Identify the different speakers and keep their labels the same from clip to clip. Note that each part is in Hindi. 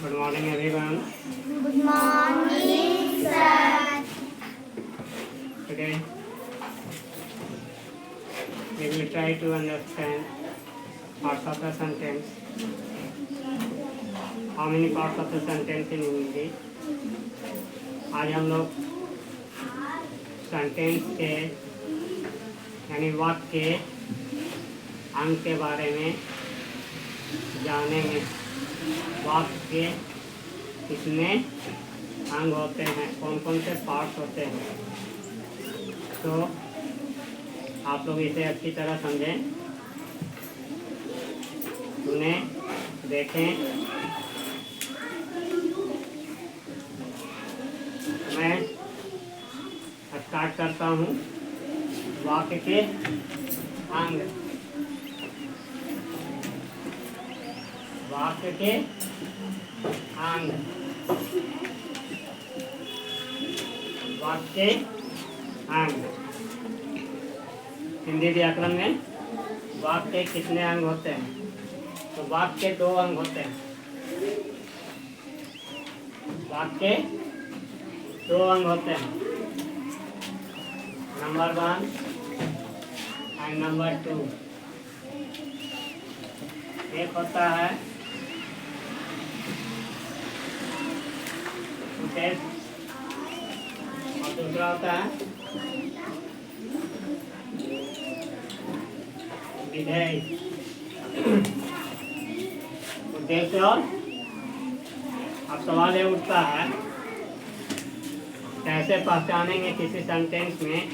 Speaker 1: Good morning, everyone.
Speaker 2: Good morning, sir.
Speaker 1: Today we will try to understand parts of the sentence. How many parts of the sentence in Hindi? आज हम लोग सेंटेंस के यानी वाक्य के अंग के बारे में जानेंगे। वाक्य के कितने अंग होते हैं, कौन कौन से पार्ट्स होते हैं, तो आप लोग इसे अच्छी तरह समझें, सुनें, देखें। मैं स्टार्ट करता हूँ। वाक्य के अंग, वाक्य के अंग, वाक्य अंग। हिंदी व्याकरण में वाक्य के कितने अंग होते हैं? तो वाक्य के 2 अंग होते हैं। वाक्य के 2 अंग होते हैं, नंबर 1 एंड नंबर 2। एक होता है उद्देश्य और दूसरा होता है विधेय। उद्देश्य और अब सवाल ये उठता है, कैसे पहचानेंगे किसी सेंटेंस में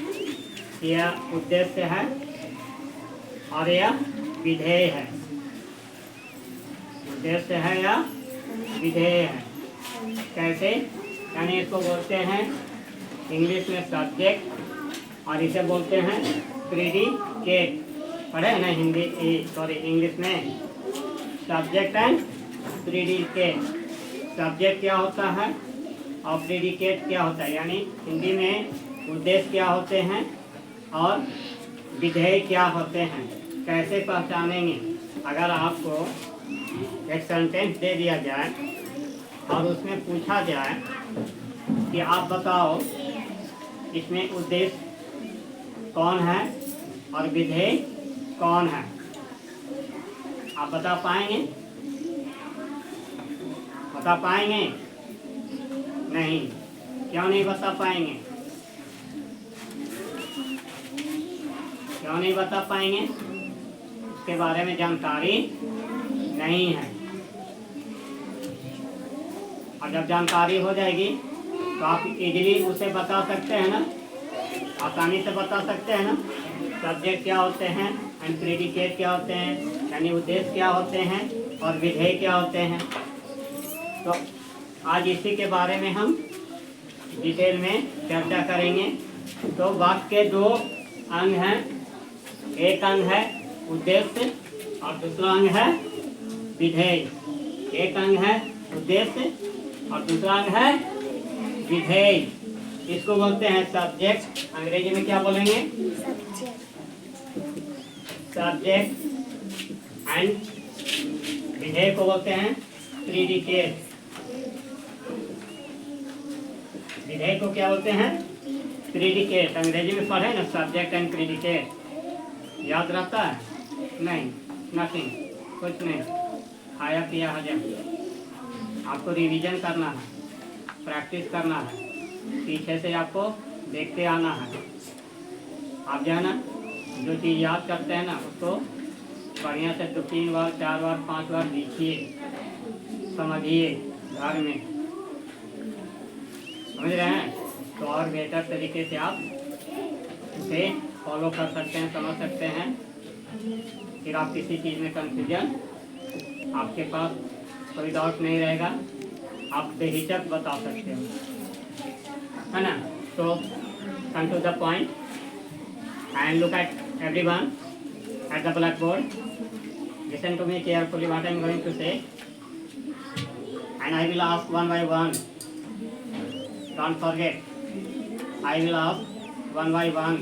Speaker 1: कि यह उद्देश्य है और यह विधेय है? उद्देश्य है या विधेय है? कैसे? यानी इसको बोलते हैं इंग्लिश में सब्जेक्ट और इसे बोलते हैं प्रेडिकेट। पढ़े ना हिंदी, सॉरी इंग्लिश में सब्जेक्ट एंड प्रेडिकेट। सब्जेक्ट क्या होता है और प्रेडिकेट क्या होता है, यानी हिंदी में उद्देश्य क्या होते हैं और विधेय क्या होते हैं। कैसे पहचानेंगे? अगर आपको एक सेंटेंस दे दिया जाए और उसमें पूछा जाए कि आप बताओ इसमें उद्देश्य कौन है और विधेय कौन है, आप बता पाएंगे? बता पाएंगे? नहीं। क्यों नहीं बता पाएंगे? क्यों नहीं बता पाएंगे? उसके बारे में जानकारी नहीं है। और जब जानकारी हो जाएगी तो आप इजीली उसे बता सकते हैं ना, आसानी से बता सकते हैं ना। सब्जेक्ट क्या होते हैं एंड प्रेडिकेट क्या होते हैं, यानी उद्देश्य क्या होते हैं और विधेय क्या होते हैं। तो आज इसी के बारे में हम डिटेल में चर्चा करेंगे। तो वाक्य के 2 अंग हैं, एक अंग है उद्देश्य और दूसरा अंग है विधेय। एक अंग है उद्देश्य और दूसरा अंग है विधेय। इसको बोलते हैं सब्जेक्ट। अंग्रेजी में क्या बोलेंगे? सब्जेक्ट। एंड विधेय को बोलते हैं प्रेडिकेट। विधेय को क्या बोलते हैं? प्रेडिकेट। अंग्रेजी में पढ़े ना, सब्जेक्ट एंड प्रेडिकेट। याद रहता है? नहीं, नथिंग, कुछ नहीं। खाया पिया हजम। आपको रिवीजन करना है, प्रैक्टिस करना है, पीछे से आपको देखते आना है। आप जो है ना, जो चीज़ याद करते हैं ना उसको बढ़िया से 2-3 बार 4 बार 5 बार लिखिए, समझिए घर में। समझ रहे हैं? तो और बेहतर तरीके से आप उसे फॉलो कर सकते हैं, समझ सकते हैं। फिर आप किसी चीज़ में कंफ्यूजन, आपके पास कोई डाउट नहीं रहेगा, आप बेहिचक बता सकते हो, है ना। तो come to the point and look at everyone at the black board. Listen to me carefully what I am going to say and I will ask one by one. Don't forget, I will ask one by one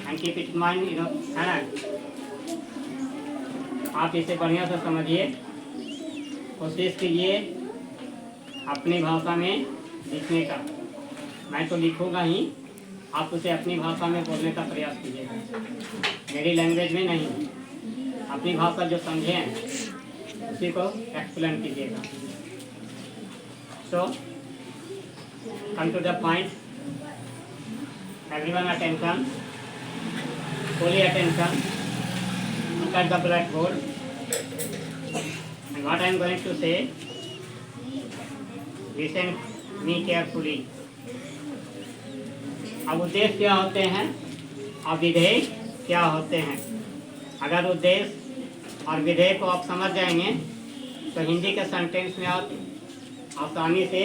Speaker 1: and keep it in mind, है ना। आप इसे बढ़िया से समझिए, कोशिश कीजिए अपनी भाषा में लिखने का। मैं तो लिखूंगा ही, आप उसे अपनी भाषा में बोलने का प्रयास कीजिएगा, मेरी लैंग्वेज में नहीं। अपनी भाषा जो समझे हैं उसी को एक्सप्लेन कीजिएगा। So come to the point, everyone attention, fully attention, look at the blackboard, and what I am going to say, listen me carefully. अब उद्देश्य क्या होते हैं और विधेय क्या होते हैं? अगर उद्देश्य और विधेय को आप समझ जाएंगे तो हिंदी के सेंटेंस में आप आसानी से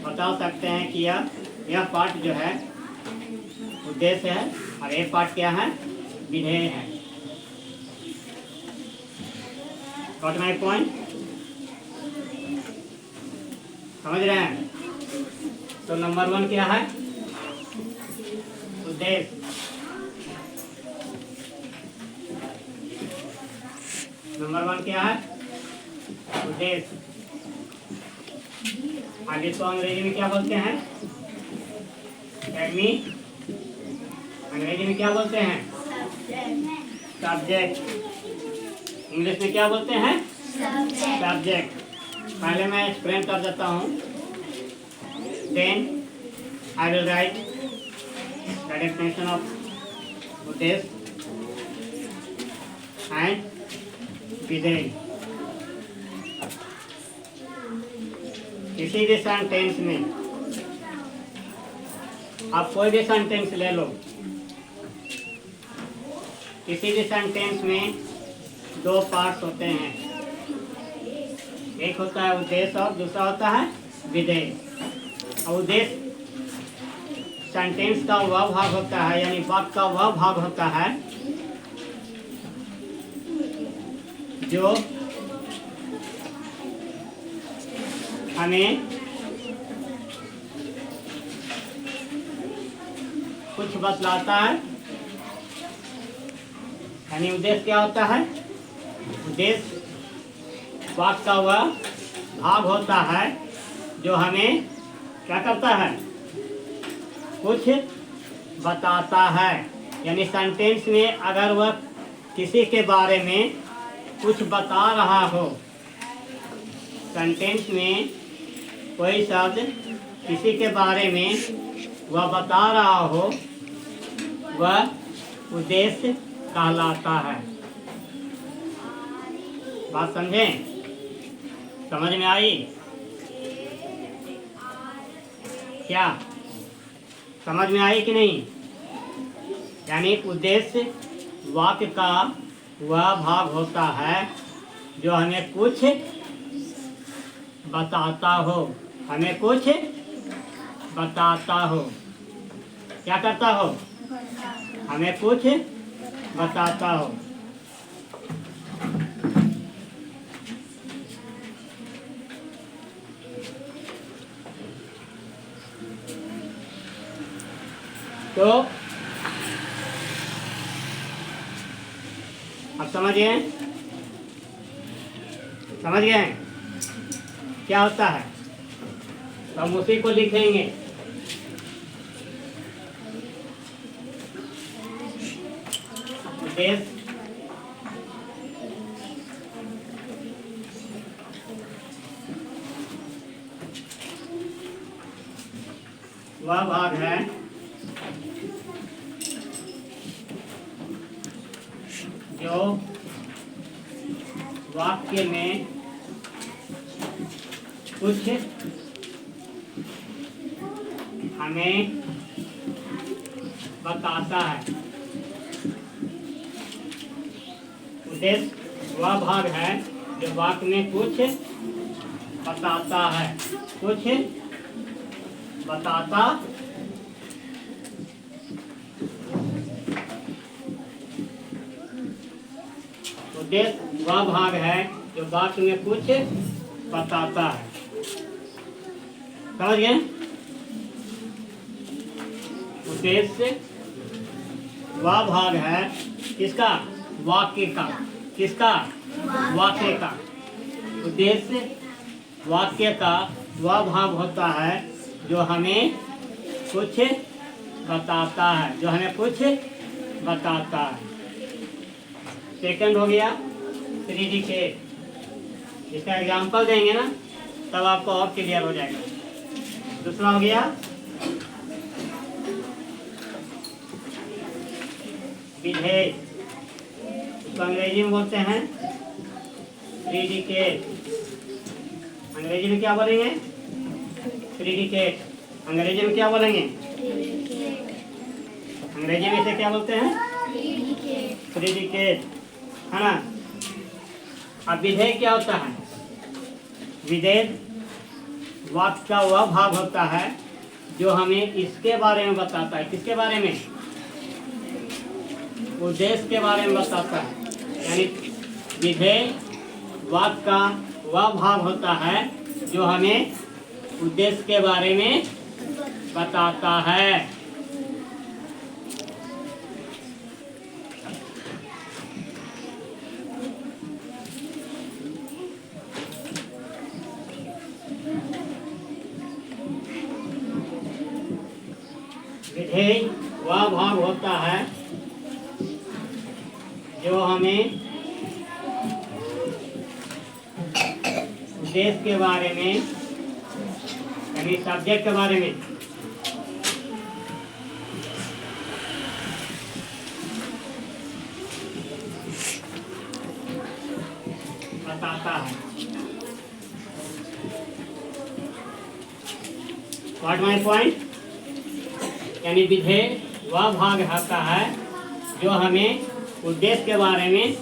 Speaker 1: बता सकते हैं कि यह पार्ट जो है उद्देश्य है और एक पार्ट क्या है, विधेय है। Got my point? समझ रहे हैं? तो नंबर 1 क्या है, उद्देश्य। नंबर 1 क्या है, उद्देश्य। आगे तो अंग्रेजी में क्या बोलते हैं, एडमी, अंग्रेजी में क्या बोलते हैं, सब्जेक्ट। इंग्लिश में क्या बोलते हैं, सब्जेक्ट। पहले मैं एक्सप्लेन कर देता हूँ, then I will write the definition of उद्देश्य एंड विधेय। किसी भी सेंटेंस में आप कोई भी सेंटेंस ले लो, किसी भी सेंटेंस में 2 पार्ट्स होते हैं, एक होता है उद्देश्य और दूसरा होता है विधेय। और उद्देश्य सेंटेंस का वह भाग होता है, यानी वाक्य का वह भाग होता है जो हमें कुछ बतलाता है। यानी उद्देश्य क्या होता है, उद्देश्य वाक्य का वह भाग होता है जो हमें क्या करता है, कुछ बताता है। यानी सेंटेंस में अगर वह किसी के बारे में कुछ बता रहा हो, सेंटेंस में कोई शब्द किसी के बारे में वह बता रहा हो, वह उद्देश्य कहलाता है। बात समझें? समझ में आई क्या? समझ में आई कि नहीं? यानी उद्देश्य वाक्य का वह भाग होता है जो हमें कुछ बताता हो, हमें कुछ बताता हो। क्या करता हो? हमें कुछ बताता हो। तो अब समझ गए? समझ गए क्या होता है? तो हम उसी को लिखेंगे। उद्देश्य वह भाग है जो वाक्य में कुछ हमें बताता है। उद्देश्य वह भाग है जो वाक्य में कुछ बताता है, कुछ बताता उद्देश्य वह भाग है जो वाक्य में कुछ बताता है। समझ गए? उद्देश्य वह भाग है किसका? वाक्य का। किसका? वाक्य का। उद्देश्य वाक्य का वह भाग होता है जो हमें कुछ बताता है, जो हमें कुछ बताता है। सेकंड हो गया प्रीडिकेट। इसका एग्जाम्पल देंगे ना तब आपको और क्लियर हो जाएगा। दूसरा हो गया विधेय। इसको अंग्रेजी में बोलते हैं प्रीडिकेट। अंग्रेजी में क्या बोलेंगे? प्रीडिकेट। अंग्रेजी में क्या बोलेंगे? अंग्रेजी में इसे क्या बोलते हैं? प्रीडिकेट, है ना। अब विधेय क्या होता है? विधेय वाक्य का वह भाग होता है जो हमें इसके बारे में बताता है। किसके बारे में? उद्देश्य के बारे में बताता है। यानी विधेय वाक्य का वह भाग होता है जो हमें उद्देश्य के बारे में बताता है। विधेय वह भाग होता है जो हमें उद्देश्य के बारे में यानी सब्जेक्ट के बारे में बताता है। What my point? यानी विधेय वह भाग होता है जो हमें उद्देश्य के बारे में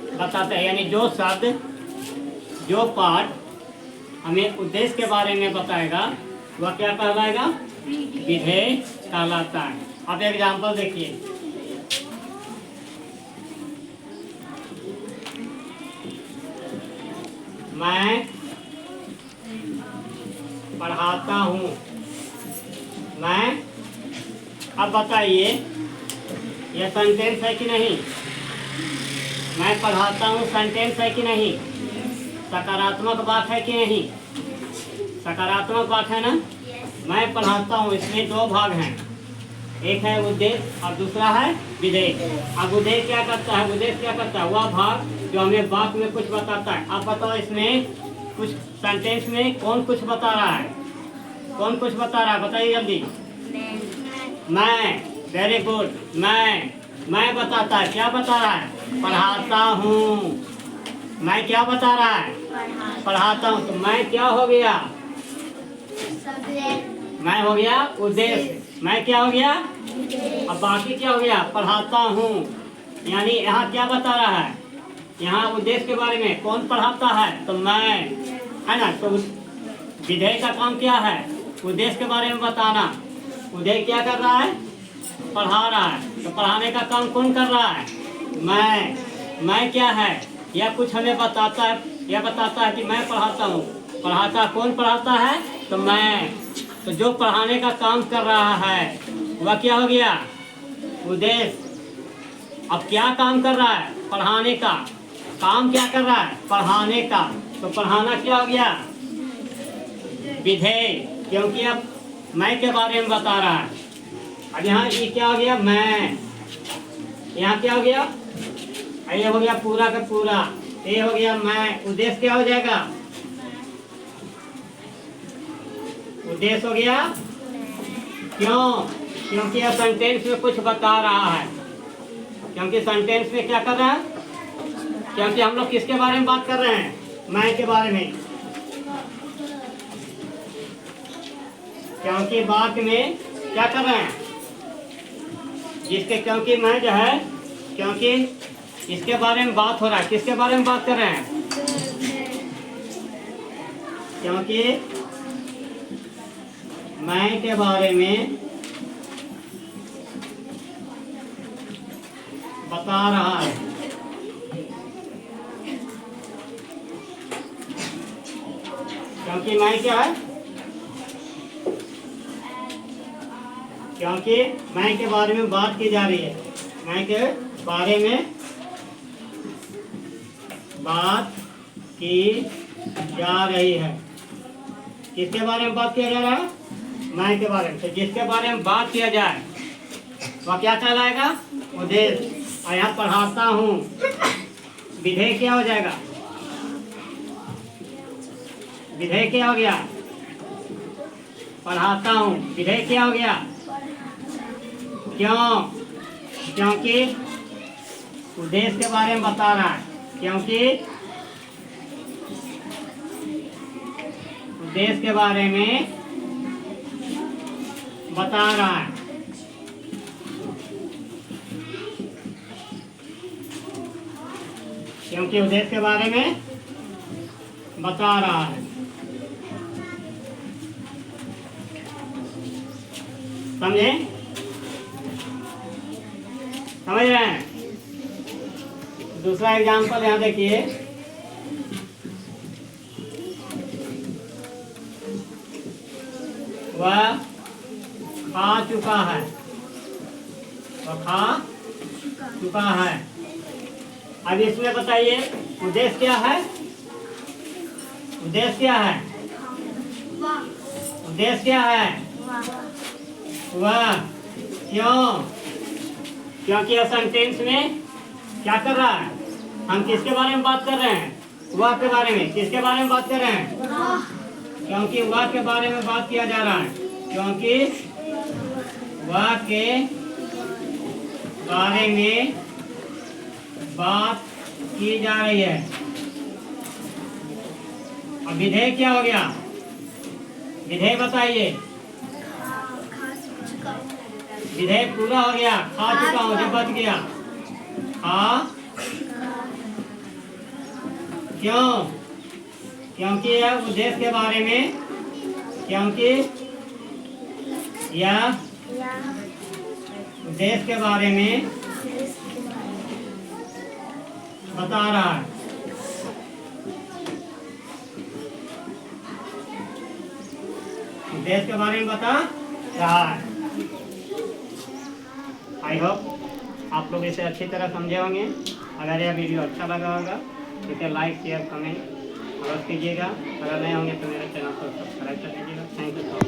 Speaker 1: बताता है। यानी जो शब्द, जो पाठ हमें उद्देश्य के बारे में बताएगा वह क्या कहलाएगा? विधेय कहलाता है। अब एग्जाम्पल देखिए। मैं पढ़ाता हूँ। मैं, अब बताइए यह सेंटेंस है कि नहीं? मैं पढ़ाता हूँ सेंटेंस है कि नहीं? सकारात्मक बात है कि नहीं? सकारात्मक बात है ना। मैं पढ़ाता हूँ, इसमें दो भाग हैं, एक है उद्देश्य और दूसरा है विधेय। अब उद्देश्य क्या करता है? उद्देश्य क्या करता है? वह भाग जो हमें वाक्य में कुछ बताता है। आप बताओ इसमें कुछ सेंटेंस में कौन कुछ बता रहा है? कौन कुछ बता रहा है? बताइए जल्दी। मैं, वेरी गुड। मैं बताता है। क्या बता रहा है? पढ़ाता हूँ। मैं क्या बता रहा है? पढ़ाता हूँ। तो मैं क्या हो गया? मैं हो गया उद्देश्य। मैं क्या हो गया? अब बाकी क्या हो गया? पढ़ाता हूँ। यानी यहाँ क्या बता रहा है? यहाँ उद्देश्य के बारे में। कौन पढ़ाता है? तो मैं, है ना। तो विधेय का काम क्या है? उद्देश्य के बारे में बताना। उद्देश्य क्या कर रहा है? पढ़ा रहा है। तो पढ़ाने का काम कौन कर रहा है? मैं क्या है? यह कुछ हमें बताता है। यह बताता है कि मैं पढ़ाता हूँ। पढ़ाता कौन पढ़ाता है? तो मैं। तो जो पढ़ाने का काम कर रहा है वह क्या हो गया? उद्देश्य। अब क्या काम कर रहा है? पढ़ाने का काम। क्या कर रहा है? पढ़ाने का। तो पढ़ाना क्या हो गया? विधेय, क्योंकि अब मैं के बारे में बता रहा है। अब यहाँ ये क्या हो गया? मैं। यहाँ क्या हो गया? ये हो गया पूरा का पूरा। ये हो गया मैं। उद्देश्य क्या हो जाएगा? उद्देश्य हो गया। क्यों? क्योंकि यह सेंटेंस में कुछ बता रहा है। क्योंकि सेंटेंस में क्या कर रहा है? क्योंकि हम लोग किसके बारे में बात कर रहे हैं? मैं के बारे में। क्योंकि वाक्य में क्या कर रहे हैं? जिसके, क्योंकि मैं जो है, क्योंकि इसके बारे में बात हो रहा है। किसके बारे में बात कर रहे हैं? क्योंकि मैं के बारे में बता रहा है। क्योंकि मैं क्या है? क्योंकि मैं के बारे में बात की जा रही है। मैं के बारे में बात की जा रही है। किसके बारे में बात किया जा रहा है? मैं के बारे में। तो जिसके बारे में बात किया जाए वह क्या कहलाएगा? उद्देश्य। और यहाँ पढ़ाता हूँ, विधेय क्या हो जाएगा? विधेय क्या हो गया? पढ़ाता हूँ, विधेय क्या हो गया? क्यों? क्योंकि उद्देश्य के बारे में बता रहा है। क्योंकि उद्देश्य के बारे में बता रहा है। क्योंकि उद्देश्य के बारे में बता रहा है। समझे? समझ रहे हैं? दूसरा एग्जाम्पल यहाँ देखिए। वह खा चुका है। वह खा चुका है। अब इसमें बताइए उद्देश्य क्या है? उद्देश्य क्या है? उद्देश्य क्या है? वह। क्यों? क्योंकि यह सेंटेंस में क्या कर रहा है? हम किसके बारे में बात कर रहे हैं? वह के बारे में। किसके बारे में बात कर रहे हैं? क्योंकि वह के बारे में बात किया जा रहा है। क्योंकि वह के बारे में बात की जा रही है। अब विधेय क्या हो गया? विधेय बताइए। विधेय पूरा हो गया। खा चुका हूँ जब बच गया। खा। क्यों? क्योंकि यह उद्देश्य के बारे में, क्योंकि यह उद्देश्य के बारे में बता रहा है। उद्देश्य के बारे में बता रहा है। आई होप आप लोग इसे अच्छी तरह समझे होंगे। अगर यह वीडियो अच्छा लगा होगा तो इसे लाइक शेयर कमेंट अवश्य कीजिएगा। अगर नए होंगे तो मेरे चैनल को सब्सक्राइब कर दीजिएगा। Thank you.